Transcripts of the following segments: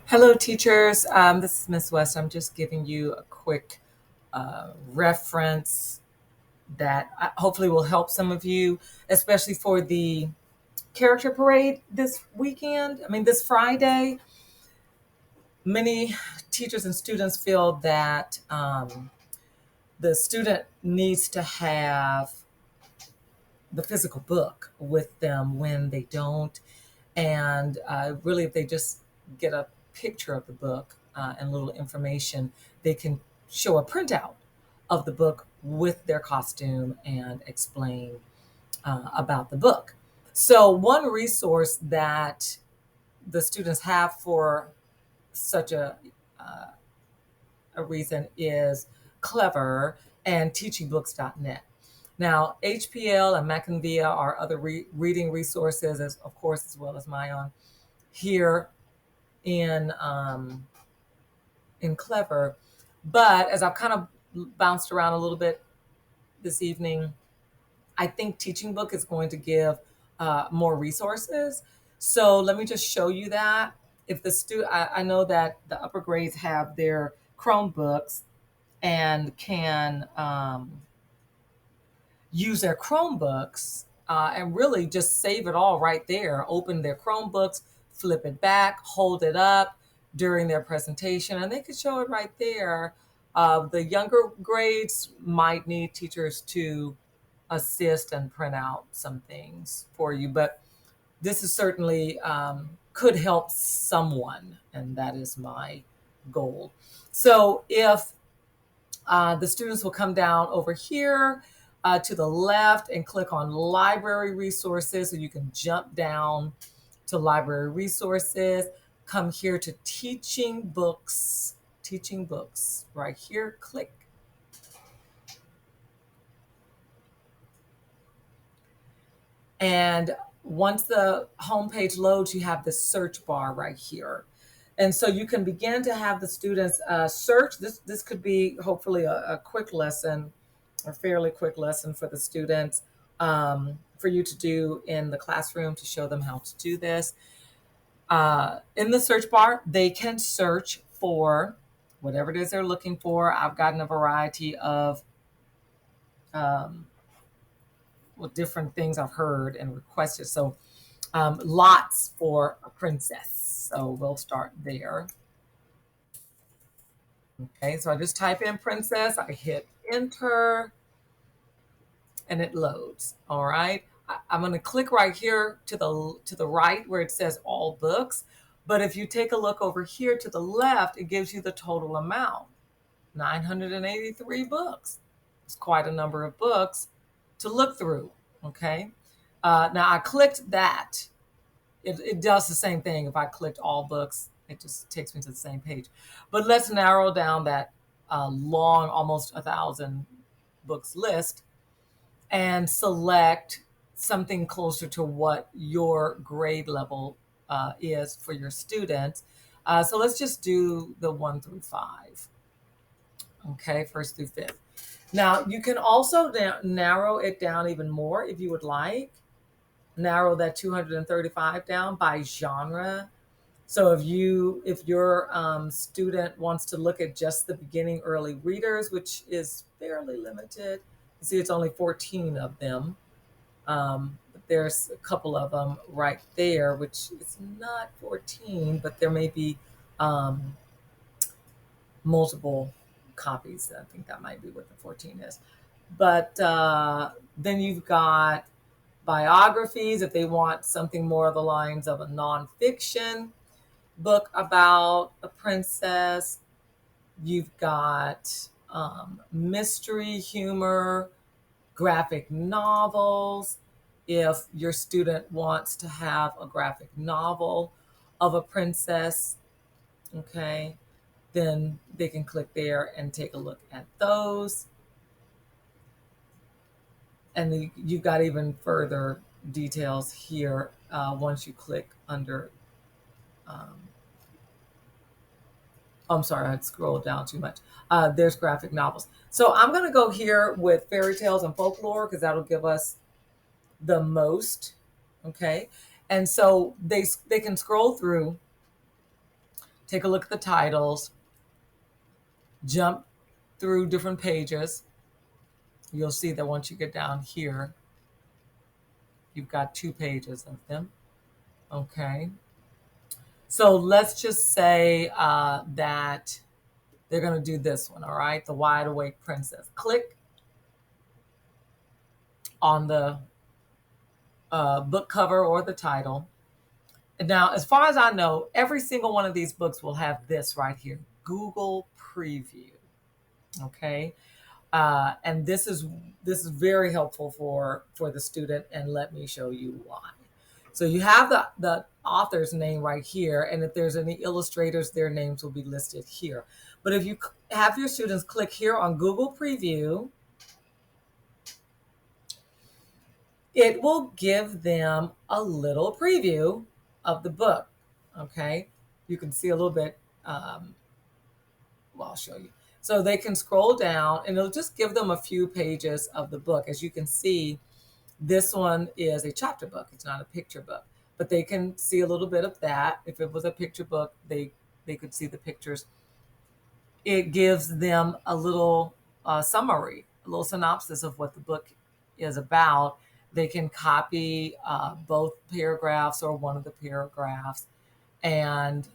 Hello, teachers. This is Miss West. I'm just giving you a quick reference that hopefully will help some of you, especially for the character parade this weekend. This Friday. Many teachers and students feel that the student needs to have the physical book with them when they don't. And really, if they just get a picture of the book and little information, they can show a printout of the book with their costume and explain about the book. So, one resource that the students have for such uh, a reason is Clever and teachingbooks.net. Now, HPL and Mackinvia are other reading resources, as of course, as well as my own here in Clever. But as I've kind of bounced around a little bit this evening, I think Teaching Book is going to give more resources. So let me just show you that. If the I know that the upper grades have their Chromebooks and can use their Chromebooks and really just save it all right there. Open their Chromebooks, flip it back, hold it up during their presentation, and they could show it right there. The younger grades might need teachers to assist and print out some things for you, but this is certainly could help someone, and that is my goal. So if the students will come down over here to the left and click on library resources. So you can jump down to library resources, come here to teaching books right here, click. And once the homepage loads, you have the search bar right here. And so you can begin to have the students search. This could be hopefully a quick lesson, a fairly quick lesson for the students, for you to do in the classroom to show them how to do this. In the search bar, they can search for whatever it is they're looking for. I've gotten a variety of um, different things I've heard and requested. So lots for a princess. So we'll start there. Okay, so I just type in princess, I hit enter, and it loads. All right. I'm going to click right here to the right where it says all books. But if you take a look over here to the left, it gives you the total amount, 983 books. It's quite a number of books to look through. Okay. Now I clicked that. It does the same thing. If I clicked all books, it just takes me to the same page. But let's narrow down that long, almost 1,000 books list and select something closer to what your grade level is for your students. So let's just do the 1 through 5. Okay, first through fifth. Now you can also narrow it down even more if you would like. Narrow that 235 down by genre. So if your student wants to look at just the beginning early readers, which is fairly limited, you see it's only 14 of them. But there's a couple of them right there, which is not 14, but there may be um, multiple copies. I think that might be what the 14 is. But then you've got biographies if they want something more of the lines of a nonfiction book about a princess. You've got mystery, humor, graphic novels. If your student wants to have a graphic novel of a princess, okay, then they can click there and take a look at those. And you've got even further details here once you click under. Um, I'm sorry, I scrolled down too much. There's graphic novels. So I'm going to go here with fairy tales and folklore because that'll give us the most. Okay, and so they can scroll through take a look at the titles, jump through different pages. You'll see that once you get down here, you've got 2 pages of them. Okay. So let's just say that they're going to do this one, all right? The Wide Awake Princess. Click on the book cover or the title. And now, as far as I know, every single one of these books will have this right here, Google Preview. Okay. And this is very helpful for the student, and let me show you why. So you have the author's name right here, and if there's any illustrators, their names will be listed here. But if you have your students click here on Google Preview, it will give them a little preview of the book. Okay, you can see a little bit. Well, I'll show you. So they can scroll down, and it'll just give them a few pages of the book. As you can see, this one is a chapter book. It's not a picture book, but they can see a little bit of that. If it was a picture book, they could see the pictures. It gives them a little summary, a little synopsis of what the book is about. They can copy both paragraphs or one of the paragraphs and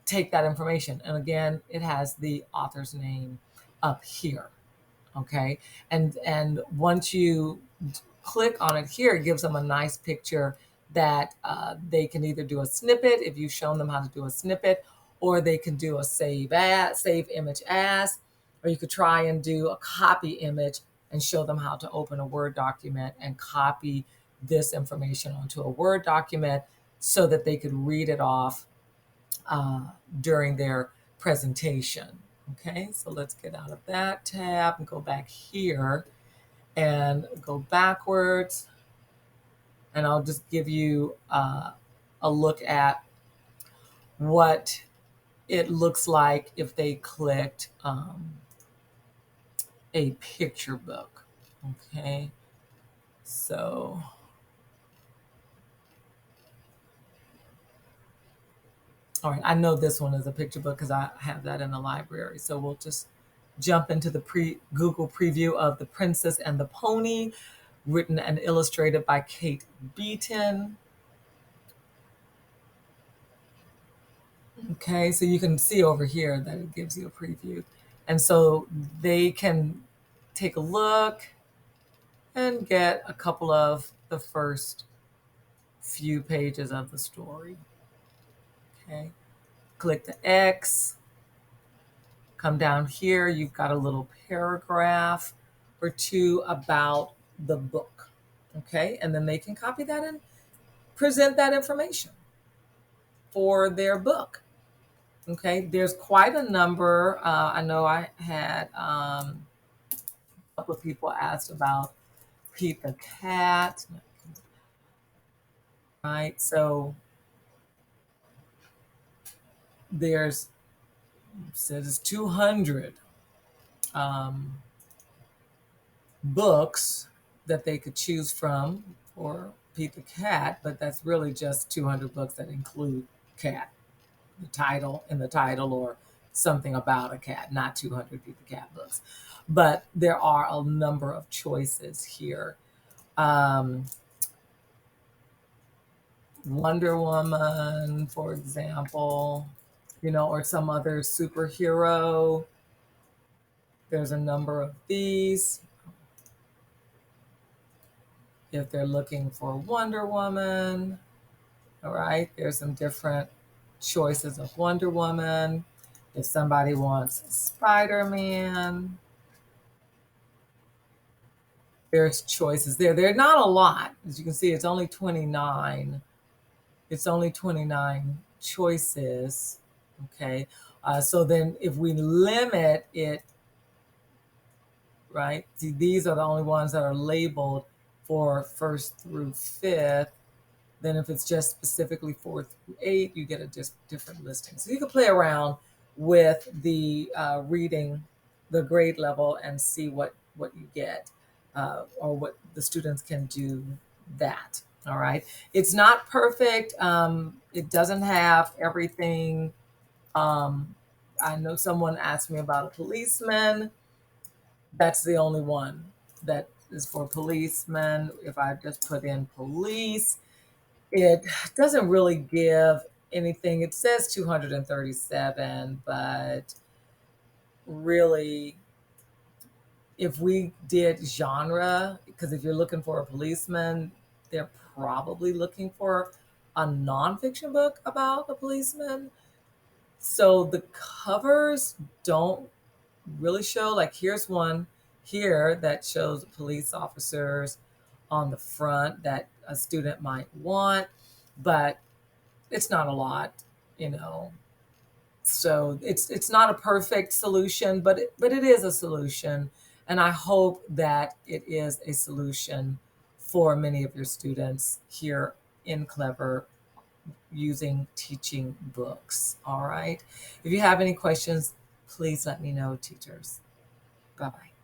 take that information. And again, it has the author's name up here. Okay. And once you click on it here, it gives them a nice picture that they can either do a snippet if you've shown them how to do a snippet, or they can do a save image as, or you could try and do a copy image and show them how to open a Word document and copy this information onto a Word document so that they could read it off during their presentation. Okay, so let's get out of that tab and go back here and go backwards. And I'll just give you a look at what it looks like if they clicked a picture book. Okay, so all right, I know this one is a picture book because I have that in the library. So we'll just jump into the Google preview of The Princess and the Pony, written and illustrated by Kate Beaton. Okay, so you can see over here that it gives you a preview. And so they can take a look and get a couple of the first few pages of the story. Okay, click the X, come down here, you've got a little paragraph or two about the book. Okay, and then they can copy that and present that information for their book. Okay, there's quite a number. I know I had a couple of people asked about Pete the Cat. Right, so there's says 200 books that they could choose from for Pete the Cat, but that's really just 200 books that include cat, the title or something about a cat, not 200 Pete the Cat books. But there are a number of choices here. Wonder Woman, for example, or some other superhero. There's a number of these. If they're looking for Wonder Woman, all right, there's some different choices of Wonder Woman. If somebody wants Spider-Man, there's choices there. They're not a lot. As you can see, it's only 29. It's only 29 choices. Okay. So then if we limit it, right, these are the only ones that are labeled for 1st through 5th. Then if it's just specifically 4th through 8, you get a just different listing. So you can play around with the reading, the grade level, and see what you get or what the students can do that. All right. It's not perfect. It doesn't have everything I know someone asked me about a policeman. That's the only one that is for policemen. If I just put in police, it doesn't really give anything. It says 237, but really, if we did genre, because if you're looking for a policeman, they're probably looking for a nonfiction book about a policeman. So the covers don't really show, like, here's one here that shows police officers on the front that a student might want, but it's not a lot, you know. So it's not a perfect solution, but it is a solution, and I hope that it is a solution for many of your students here in Clever using teaching books. All right. If you have any questions, please let me know, teachers. Bye bye.